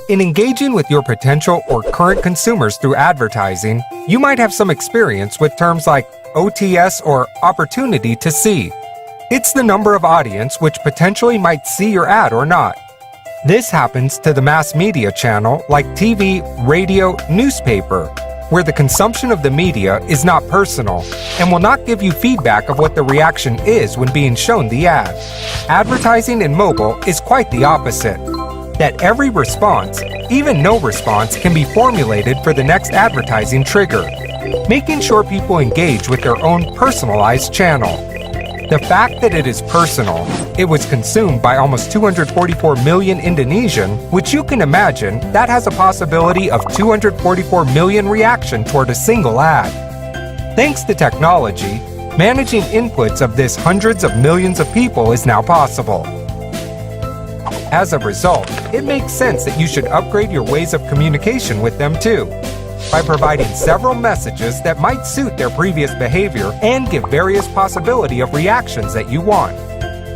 In engaging with your potential or current consumers through advertising, you might have some experience with terms like OTS or opportunity to see. It's the number of audience which potentially might see your ad or not. This happens to the mass media channel like TV, radio, newspaper, where the consumption of the media is not personal and will not give you feedback of what the reaction is when being shown the ad. Advertising in mobile is quite the opposite. That every response, even no response, can be formulated for the next advertising trigger, making sure people engage with their own personalized channel. The fact that it is personal, it was consumed by almost 244 million Indonesian, which you can imagine that has a possibility of 244 million reaction toward a single ad. Thanks to technology, managing inputs of this hundreds of millions of people is now possible. As a result, it makes sense that you should upgrade your ways of communication with them too, by providing several messages that might suit their previous behavior and give various possibility of reactions that you want.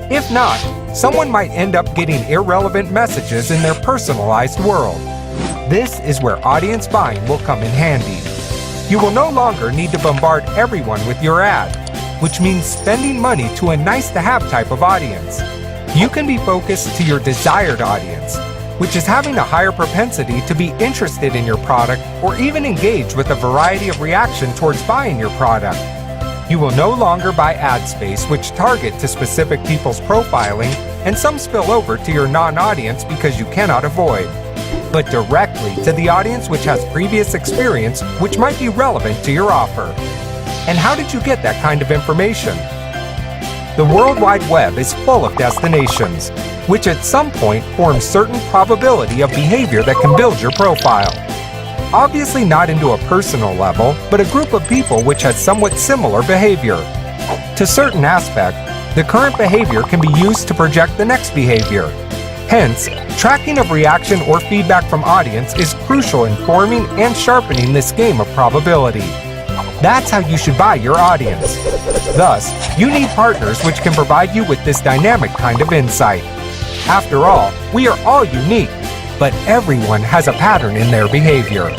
If not, someone might end up getting irrelevant messages in their personalized world. This is where audience buying will come in handy. You will no longer need to bombard everyone with your ad, which means spending money to a nice-to-have type of audience. You can be focused to your desired audience, which is having a higher propensity to be interested in your product or even engage with a variety of reaction towards buying your product. You will no longer buy ad space which target to specific people's profiling, and some spill over to your non-audience because you cannot avoid, but directly to the audience which has previous experience which might be relevant to your offer. And how did you get that kind of information? The World Wide Web is full of destinations, which at some point form certain probability of behavior that can build your profile. Obviously not into a personal level, but a group of people which has somewhat similar behavior. To certain aspect, the current behavior can be used to project the next behavior. Hence, tracking of reaction or feedback from audience is crucial in forming and sharpening this game of probability. That's how you should buy your audience. Thus, you need partners which can provide you with this dynamic kind of insight. After all, we are all unique, but everyone has a pattern in their behavior.